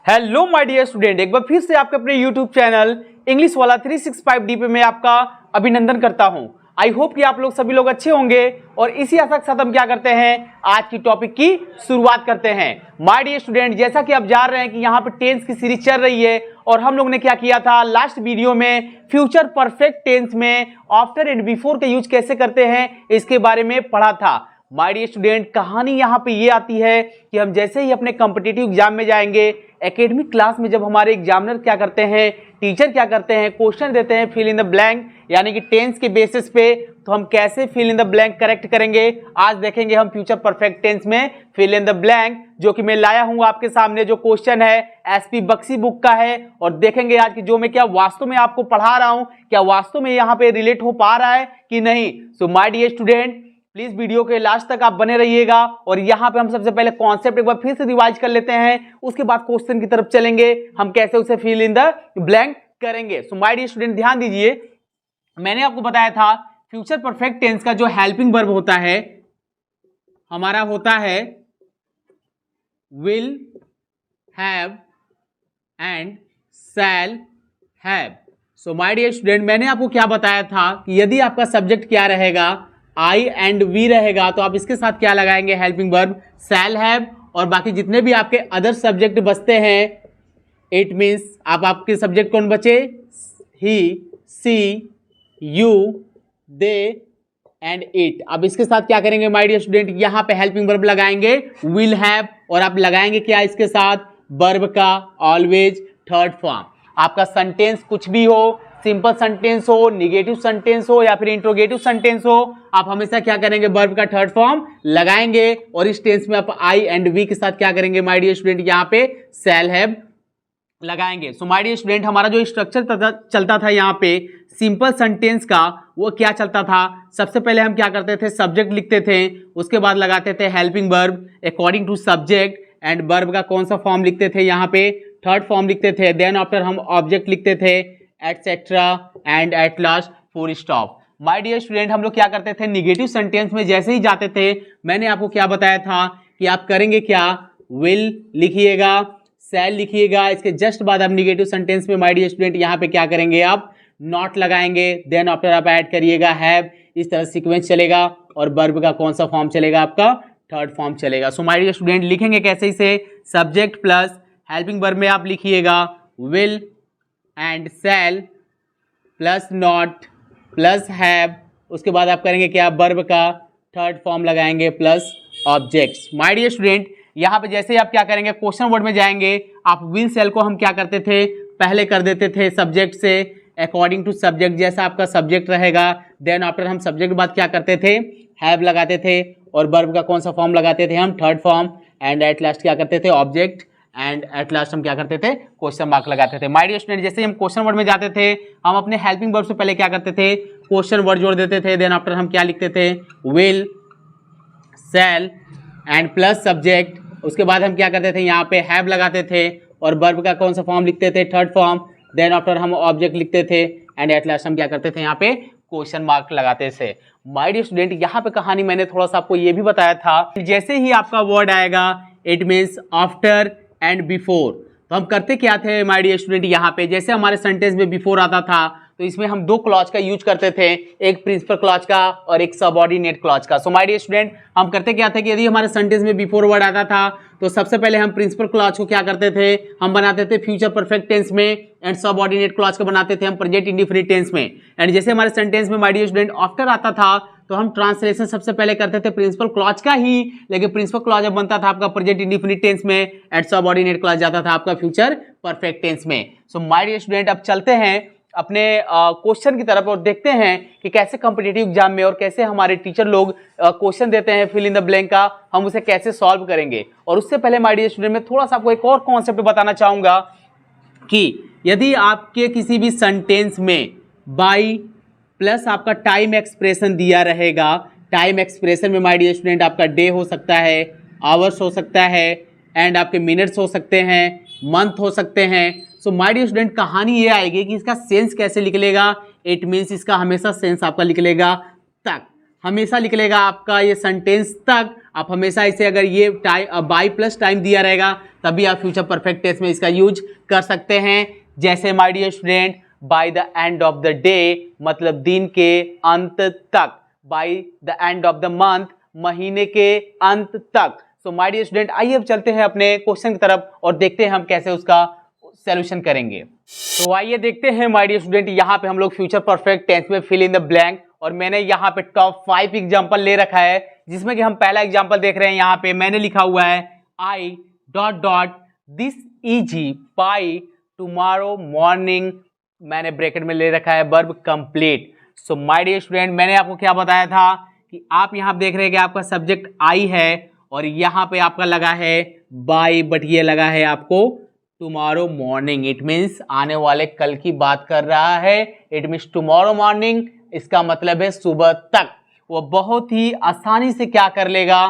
Hello my dear student, एक बार फिर से आपके अपने यूट्यूब चैनल इंग्लिश वाला 365 डी पे मैं आपका अभिनंदन करता हूं। आई होप कि आप लोग सभी लोग अच्छे होंगे और इसी आशा के साथ हम क्या करते हैं, आज की टॉपिक की शुरुआत करते हैं। माय डियर स्टूडेंट, जैसा कि आप जान रहे हैं कि यहाँ पे टेंस की सीरीज चल रही है और हम लोग ने क्या किया था, लास्ट वीडियो में फ्यूचर परफेक्ट टेंस में आफ्टर एंड बिफोर का यूज कैसे करते हैं इसके बारे में पढ़ा था। माय डियर स्टूडेंट, कहानी यहाँ पे ये आती है कि हम जैसे ही अपने कॉम्पिटिटिव एग्जाम में जाएंगे, एकेडमिक क्लास में जब हमारे एग्जामिनर क्या करते हैं, टीचर क्या करते हैं, क्वेश्चन देते हैं फिल इन द ब्लैंक यानी कि टेंस के बेसिस पे, तो हम कैसे fill in the blank correct करेंगे आज देखेंगे हम फ्यूचर परफेक्ट टेंस में फिल इन द ब्लैंक, जो कि मैं लाया हूं आपके सामने। जो क्वेश्चन है एसपी बक्सी बुक का है और देखेंगे आज की जो मैं क्या वास्तव में आपको पढ़ा रहा हूं क्या वास्तव में यहाँ पे रिलेट हो पा रहा है कि नहीं। So my dear student, please video के लास्ट तक आप बने रहिएगा और यहाँ पे हम सबसे पहले कॉन्सेप्ट एक बार फिर से रिवाइज कर लेते हैं, उसके बाद क्वेश्चन की तरफ चलेंगे हम कैसे उसे फिल इन द ब्लैंक करेंगे। सो माय डियर स्टूडेंट, ध्यान दीजिए, मैंने आपको बताया था फ्यूचर परफेक्ट टेंस का जो हेल्पिंग वर्ब होता है हमारा होता है will have and shall have. So my dear student, मैंने आपको क्या बताया था कि यदि आपका सब्जेक्ट क्या रहेगा, आई एंड वी रहेगा, तो आप इसके साथ क्या लगाएंगे, हेल्पिंग वर्ब शैल हैव, और बाकी जितने भी आपके अदर सब्जेक्ट बचते हैं, इट मीन्स आपके सब्जेक्ट कौन बचे, ही, सी, यू, दे एंड इट। अब इसके साथ क्या करेंगे माय डियर स्टूडेंट, यहां पे हेल्पिंग वर्ब लगाएंगे विल हैव, और आप लगाएंगे क्या इसके साथ, वर्ब का ऑलवेज थर्ड फॉर्म। आपका सेंटेंस कुछ भी हो, सिंपल सेंटेंस हो, निगेटिव सेंटेंस हो या फिर इंट्रोगेटिव सेंटेंस हो, आप हमेशा क्या करेंगे, वर्ब का थर्ड फॉर्म लगाएंगे और इस टेंस में आप आई एंड वी के साथ क्या करेंगे माय डियर स्टूडेंट, यहाँ पे शैल हैव लगाएंगे। सो माय डियर स्टूडेंट, हमारा जो स्ट्रक्चर चलता था यहाँ पे सिंपल सेंटेंस का, वो क्या चलता था, सबसे पहले हम क्या करते थे, सब्जेक्ट लिखते थे, उसके बाद लगाते थे helping verb according to subject, and verb का कौन सा फॉर्म लिखते थे, यहाँ पे थर्ड फॉर्म लिखते थे, देन आफ्टर हम ऑब्जेक्ट लिखते थे etcetera and at last full stop. My dear student, हम लोग क्या करते थे, निगेटिव सेंटेंस में जैसे ही जाते थे, मैंने आपको क्या बताया था कि आप करेंगे क्या, विल लिखिएगा, शैल लिखिएगा, इसके जस्ट बाद आप निगेटिव सेंटेंस में माय डियर स्टूडेंट यहाँ पे क्या करेंगे, आप नॉट लगाएंगे, देन आफ्टर आप ऐड करिएगा हैव, इस तरह सीक्वेंस चलेगा और वर्ब का कौन सा फॉर्म चलेगा, आपका थर्ड फॉर्म चलेगा। सो माय डियर स्टूडेंट, लिखेंगे कैसे इसे, सब्जेक्ट प्लस हेल्पिंग वर्ब में आप लिखिएगा will and shall plus not plus have, उसके बाद आप करेंगे क्या, वर्ब का थर्ड फॉर्म लगाएंगे plus objects. My dear student, यहाँ पे जैसे ही आप क्या करेंगे, क्वेश्चन वर्ड में जाएंगे, आप विल शैल को हम क्या करते थे, पहले कर देते थे सब्जेक्ट से अकॉर्डिंग टू सब्जेक्ट, जैसा आपका सब्जेक्ट रहेगा, देन आफ्टर हम सब्जेक्ट बाद क्या करते थे, हैव लगाते थे और वर्ब का कौन सा फॉर्म लगाते थे, हम third form, and at last क्या करते थे, ऑब्जेक्ट, एंड एट लास्ट हम क्या करते थे, क्वेश्चन मार्क लगाते थे। माय डियर स्टूडेंट, जैसे हम क्वेश्चन वर्ड में जाते थे, हम अपने हेल्पिंग वर्ब से पहले क्या करते थे, क्वेश्चन वर्ड जोड़ देते थे, देन आफ्टर हम क्या लिखते थे, will shell and plus subject, उसके बाद हम क्या करते थे, यहाँ पे हैव लगाते थे और वर्ब का कौन सा फॉर्म लिखते थे, थर्ड फॉर्म, देन आफ्टर हम ऑब्जेक्ट लिखते थे एंड एट लास्ट हम क्या करते थे, यहाँ पे क्वेश्चन मार्क लगाते थे। माय डियर स्टूडेंट, यहाँ पे कहानी मैंने थोड़ा सा आपको ये भी बताया था, जैसे ही आपका वर्ड आएगा it means after and before, तो हम करते क्या थे माय डियर स्टूडेंट, यहाँ पे जैसे हमारे सेंटेंस में बिफोर आता था तो इसमें हम दो क्लॉज का यूज करते थे, एक प्रिंसिपल क्लॉज का और एक सबऑर्डिनेट क्लॉज का। सो माय डियर स्टूडेंट, हम करते क्या थे कि यदि हमारे सेंटेंस में बिफोर वर्ड आता था तो सबसे पहले हम प्रिंसिपल क्लॉज को क्या करते थे, हम बनाते थे फ्यूचर परफेक्ट टेंस में, एंड सबऑर्डिनेट क्लॉज को बनाते थे हम प्रेजेंट इंडेफिनिट टेंस में। एंड जैसे हमारे सेंटेंस में माय डियर स्टूडेंट आफ्टर आता था तो हम ट्रांसलेशन सबसे पहले करते थे प्रिंसिपल क्लॉज का ही, लेकिन प्रिंसिपल क्लॉज अब बनता था आपका प्रेजेंट इंडेफिनिट टेंस में, एंड सबऑर्डिनेट क्लॉज जाता था आपका फ्यूचर परफेक्ट टेंस में। सो माय डियर स्टूडेंट, अब चलते हैं अपने क्वेश्चन की तरफ और देखते हैं कि कैसे कॉम्पिटिटिव एग्जाम में और कैसे हमारे टीचर लोग क्वेश्चन देते हैं फिल इन द ब्लैंक का, हम उसे कैसे सॉल्व करेंगे। और उससे पहले माय डियर स्टूडेंट, मैं थोड़ा सा आपको एक और कॉन्सेप्ट बताना चाहूंगा कि यदि आपके किसी भी सेंटेंस में बाई प्लस आपका टाइम एक्सप्रेशन दिया रहेगा, टाइम एक्सप्रेशन में माय डियर स्टूडेंट आपका डे हो सकता है, आवर्स हो सकता है, एंड आपके मिनट्स हो सकते हैं, मंथ हो सकते हैं। सो माय डियर स्टूडेंट, कहानी ये आएगी कि इसका सेंस कैसे निकलेगा, इट मीन्स इसका हमेशा सेंस आपका निकलेगा तक, हमेशा निकलेगा आपका ये सेंटेंस तक आप हमेशा इसे अगर ये टाइम बाई प्लस टाइम दिया रहेगा तभी आप फ्यूचर परफेक्ट टेंस में इसका यूज कर सकते हैं। जैसे my dear student, by the end of the day मतलब दिन के अंत तक, by the end of the month महीने के अंत तक। सो माय डियर स्टूडेंट, आइए अब चलते हैं अपने क्वेश्चन की तरफ और देखते हैं हम कैसे उसका सॉल्यूशन करेंगे। तो आइए देखते हैं माय डियर स्टूडेंट, यहाँ पे हम लोग फ्यूचर परफेक्ट टेंस में फिल इन द ब्लैंक, और मैंने यहाँ पे टॉप 5 एग्जांपल ले रखा है, जिसमें कि हम पहला एग्जांपल देख रहे हैं। यहाँ पे मैंने लिखा हुआ है I dot dot this easy by tomorrow morning, मैंने ब्रैकेट में ले रखा है verb complete. So my dear student, मैंने आपको क्या बताया था कि आप यहाँ देख रहे हैं कि आपका सब्जेक्ट आई है और यहाँ पे आपका लगा है बाय, बट ये लगा है आपको टुमारो मॉर्निंग। इट मीन्स आने वाले कल की बात कर रहा है। इट मीन्स टुमारो मॉर्निंग, इसका मतलब है सुबह तक। वो बहुत ही आसानी से क्या कर लेगा,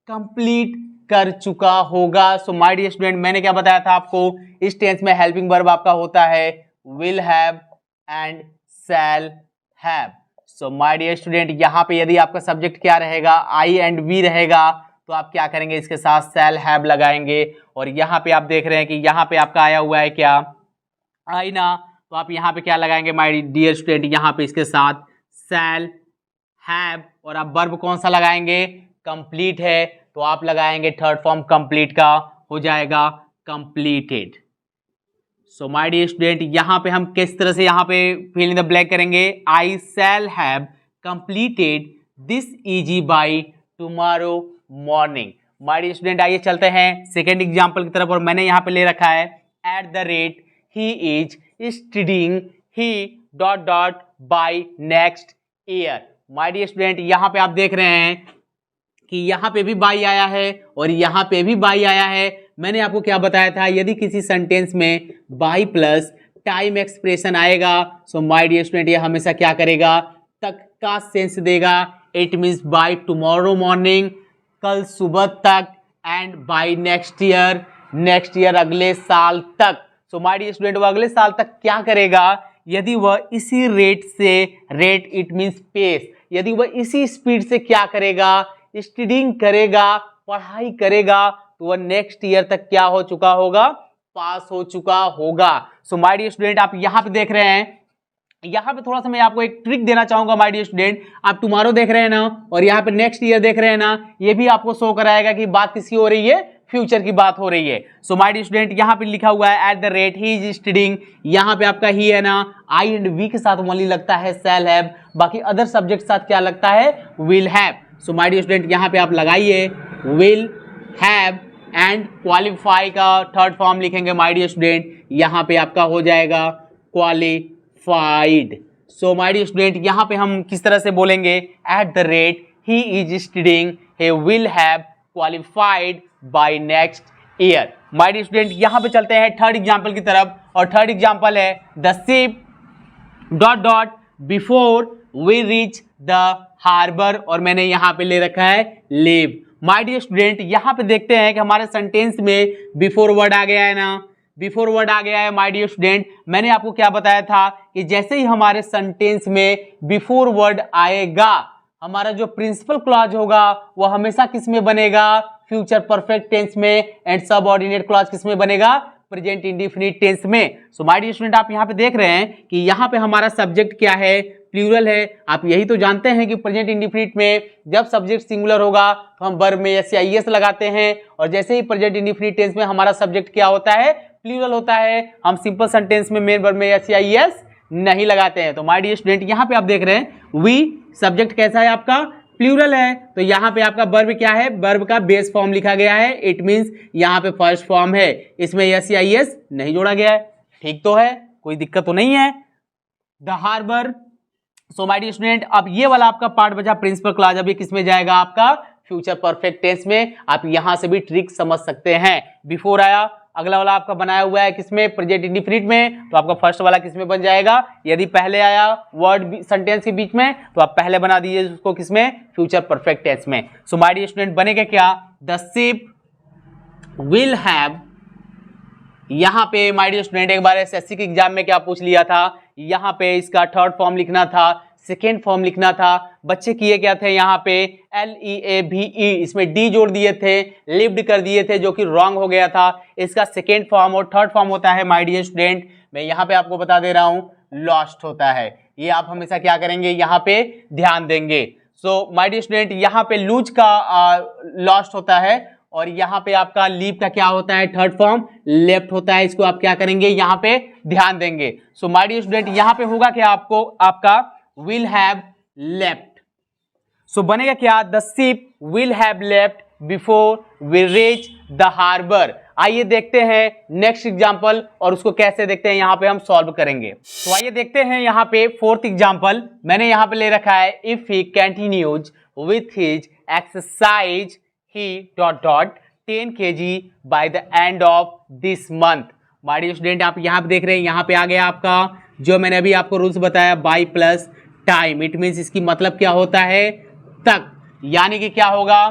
कंप्लीट कर चुका होगा। सो माय डियर स्टूडेंट, मैंने क्या बताया था आपको, इस टेंस में हेल्पिंग वर्ब आपका होता है will have and shall have. So my dear student, यहाँ पे यदि आपका सब्जेक्ट क्या रहेगा, आई एंड वी रहेगा, तो आप क्या करेंगे, इसके साथ शैल हैव लगाएंगे। और यहाँ पे आप देख रहे हैं कि यहाँ पे आपका आया हुआ है क्या, आई ना, तो आप यहाँ पे क्या लगाएंगे माय डियर स्टूडेंट, यहाँ पे इसके साथ शैल हैव, और आप वर्ब कौन सा लगाएंगे, कंप्लीट है, तो आप लगाएंगे थर्ड फॉर्म कंप्लीट का, हो जाएगा completed. So my dear student, यहाँ पे हम किस तरह से यहाँ पे फिल इन द ब्लैंक करेंगे, I shall have completed this easy by tomorrow morning. My dear student, आइए चलते हैं सेकेंड एग्जाम्पल की तरफ, और मैंने यहाँ पे ले रखा है at the rate he is studying he dot dot by next year. My dear student, यहाँ पे आप देख रहे हैं कि यहाँ पे भी बाई आया है और यहाँ पे भी बाई आया है। मैंने आपको क्या बताया था, यदि किसी सेंटेंस में बाई प्लस टाइम एक्सप्रेशन आएगा, सो माय डियर स्टूडेंट ये हमेशा क्या करेगा, तक का सेंस देगा। It means by tomorrow morning, कल सुबह तक, एंड बाय नेक्स्ट ईयर अगले साल तक। सो माय डियर स्टूडेंट, वो अगले साल तक क्या करेगा, यदि वह इसी रेट से, रेट इट मीन्स पेस, यदि वह इसी स्पीड से क्या करेगा, स्टडीइंग करेगा, पढ़ाई करेगा, तो वह नेक्स्ट ईयर तक क्या हो चुका होगा, पास हो चुका होगा। सो माय डियर स्टूडेंट, आप यहाँ पे देख रहे हैं, यहाँ पे थोड़ा सा मैं आपको एक ट्रिक देना चाहूंगा माय डियर स्टूडेंट। आप टुमारो देख रहे हैं ना, और यहाँ पे नेक्स्ट ईयर देख रहे हैं ना, ये भी आपको शो कराएगा कि बात किसकी हो रही है, फ्यूचर की बात हो रही है। सो माय डियर स्टूडेंट, यहाँ पे लिखा हुआ है at the rate he is studying, यहाँ पे आपका ही है ना, आई एंड वी के साथ ओनली लगता है शैल हैव, बाकी अदर सब्जेक्ट के साथ क्या लगता है, will have. So my dear student, यहाँ पे आप लगाइए विल हैव एंड क्वालिफाई का थर्ड फॉर्म लिखेंगे माय डियर स्टूडेंट, यहाँ पे आपका हो जाएगा qualified. So my dear student, यहाँ पे हम किस तरह से बोलेंगे, at the rate he is studying he will have qualified by next year. My dear student, यहाँ पे चलते हैं थर्ड एग्जाम्पल की तरफ, और थर्ड एग्जाम्पल है the ship dot dot before we reach the harbour, और मैंने यहाँ पे ले रखा है लीव। माय डियर स्टूडेंट, यहाँ पे देखते हैं कि हमारे सेंटेंस में बिफोर वर्ड आ गया है ना, बिफोर वर्ड आ गया है। माय डियर स्टूडेंट, मैंने आपको क्या बताया था कि जैसे ही हमारे सेंटेंस में बिफोर वर्ड आएगा, हमारा जो प्रिंसिपल क्लॉज होगा वो हमेशा किस में बनेगा, फ्यूचर परफेक्ट टेंस में, एंड सबऑर्डिनेट क्लॉज किस में बनेगा, प्रेजेंट इंडेफिनिट टेंस में। सो माय डियर स्टूडेंट, आप यहाँ पे देख रहे हैं कि यहाँ पे हमारा सब्जेक्ट क्या है, प्लूरल है। आप यही तो जानते हैं कि प्रेजेंट इंडेफिनिट में जब सब्जेक्ट सिंगुलर होगा तो हम वर्ब में एस या ईएस लगाते हैं, और जैसे ही प्रेजेंट इंडेफिनिट टेंस में हमारा सब्जेक्ट क्या होता है, प्लूरल होता है, हम सिंपल सेंटेंस में मेन वर्ब में एस या ईएस नहीं लगाते हैं। तो माय डियर स्टूडेंट, यहाँ पे आप देख रहे हैं वी सब्जेक्ट कैसा है आपका, प्लूरल है, तो यहाँ पे आपका वर्ब क्या है, वर्ब का बेस फॉर्म लिखा गया है। इट मींस यहाँ पे फर्स्ट फॉर्म है, इसमें एस या ईएस नहीं जोड़ा गया है। ठीक तो है, कोई दिक्कत तो नहीं है। The harbour. So my dear student, अब ये वाला आपका पार्ट बचा प्रिंसिपल क्लॉज, अब ये किस में जाएगा, आपका फ्यूचर परफेक्ट टेंस में। आप यहां से भी ट्रिक समझ सकते हैं। बिफोर आया, अगला वाला आपका बनाया हुआ है किसमें, प्रेजेंट इंडेफिनिट में, तो आपका फर्स्ट वाला किसमें बन जाएगा, यदि पहले आया वर्ड सेंटेंस के बीच में तो आप पहले बना दीजिए उसको किसमें, फ्यूचर परफेक्ट टेंस में। सो माय डियर स्टूडेंट, बनेगा क्या, द शिप विल हैव, यहाँ पे माय डियर स्टूडेंट एक बार एसएससी के एग्जाम में क्या पूछ लिया था, यहाँ पे इसका थर्ड फॉर्म लिखना था सेकेंड फॉर्म लिखना था। बच्चे किए क्या थे यहाँ पे LEAVE, इसमें डी जोड़ दिए थे, लिव्ड कर दिए थे, जो कि रॉन्ग हो गया था। इसका सेकेंड फॉर्म और थर्ड फॉर्म होता है माय डियर स्टूडेंट, मैं यहाँ पे आपको बता दे रहा हूँ, लॉस्ट होता है। ये आप हमेशा क्या करेंगे, यहाँ पे ध्यान देंगे। सो माय डियर स्टूडेंट, यहाँ पे लूज का लॉस्ट होता है और यहाँ पे आपका लीव का क्या होता है, थर्ड फॉर्म लेफ्ट होता है। इसको आप क्या करेंगे, यहाँ पे ध्यान देंगे। सो माय डियर स्टूडेंट, यहाँ पे होगा क्या, आपको आपका विल हैव लेफ्ट। सो बनेगा क्या, the ship will have left before we reach the harbour. आइए देखते हैं नेक्स्ट एग्जांपल और उसको कैसे देखते हैं यहाँ पे हम सॉल्व करेंगे। तो आइए देखते हैं यहाँ पे फोर्थ एग्जांपल मैंने यहाँ पे ले रखा है, if he continues with his exercise he ... 10 kg by the end of this month। My dear student, आप यहाँ पे देख रहे हैं, यहाँ पे आ गया आपका जो मैंने अभी आपको रूल्स बताया, by plus time. It means इसकी मतलब क्या होता है, तक, यानी कि क्या होगा,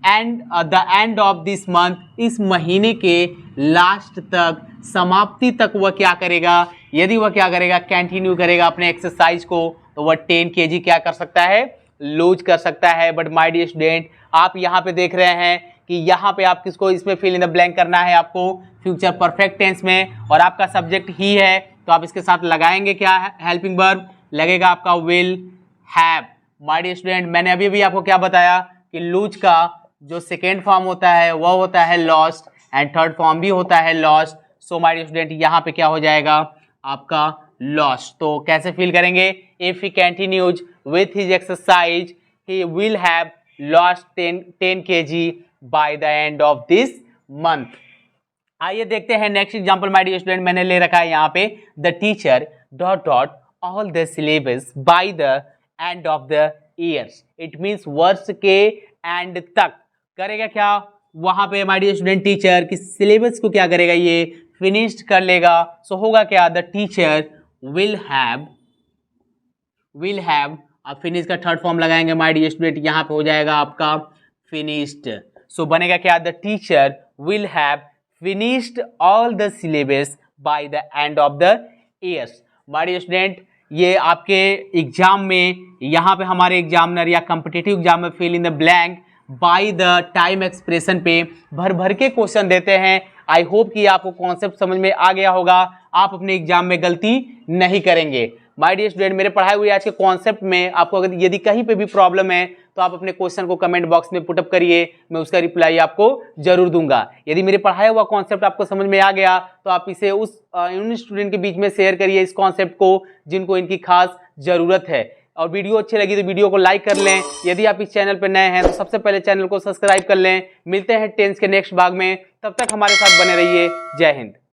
and the end of this month, इस महीने के लास्ट तक, समाप्ति तक वह क्या करेगा, यदि वह क्या करेगा, कंटिन्यू करेगा अपने एक्सरसाइज को, तो वह 10 kg क्या कर सकता है, लूज कर सकता है। बट माय डियर स्टूडेंट, आप यहाँ पे देख रहे हैं कि यहाँ पे आप किसको इसमें फिल इन द ब्लैंक करना है, आपको फ्यूचर परफेक्ट टेंस में, और आपका सब्जेक्ट ही है, तो आप इसके साथ लगाएंगे क्या, हेल्पिंग वर्ब, लगेगा आपका will have. My dear student, मैंने अभी भी आपको क्या बताया कि लूज का जो सेकेंड फॉर्म होता है वह होता है लॉस्ट, एंड थर्ड फॉर्म भी होता है lost. So my dear student, यहाँ पे क्या हो जाएगा आपका लॉस्ट। तो कैसे फील करेंगे, if he continues with his exercise he will have lost 10 kg by the end of this month. आइए देखते हैं next example my dear student, मैंने ले रखा है यहाँ पे, the teacher ... all the syllabus by the end of the years. It means वर्ष के एंड तक करेगा क्या, वहां पे माय डियर स्टूडेंट टीचर की सिलेबस को क्या करेगा, ये फिनिश्ड कर लेगा। सो होगा क्या, द टीचर विल हैव, आप फिनिश का थर्ड फॉर्म लगाएंगे माय डियर स्टूडेंट, यहाँ पे हो जाएगा आपका फिनिश्ड। सो बनेगा क्या, the teacher will have finished all the syllabus by the end of the years. My dear student, ये आपके एग्जाम में, यहाँ पे हमारे एग्जामिनर या कॉम्पिटिटिव एग्जाम में fill in the blank by the time expression पे भर भर के क्वेश्चन देते हैं। आई होप कि आपको कॉन्सेप्ट समझ में आ गया होगा, आप अपने एग्जाम में गलती नहीं करेंगे। माय डियर स्टूडेंट, मेरे पढ़ाए हुए आज के कॉन्सेप्ट में आपको अगर यदि कहीं पे भी प्रॉब्लम है तो आप अपने क्वेश्चन को कमेंट बॉक्स में पुटअप करिए, मैं उसका रिप्लाई आपको जरूर दूंगा। यदि मेरे पढ़ाया हुआ कॉन्सेप्ट आपको समझ में आ गया तो आप इसे उन स्टूडेंट के बीच में शेयर करिए इस कॉन्सेप्ट को जिनको इनकी खास जरूरत है। और वीडियो अच्छी लगी तो वीडियो को लाइक कर लें। यदि आप इस चैनल पर नए हैं तो सबसे पहले चैनल को सब्सक्राइब कर लें। मिलते हैं टेंस के नेक्स्ट भाग में, तब तक हमारे साथ बने रहिए। जय हिंद।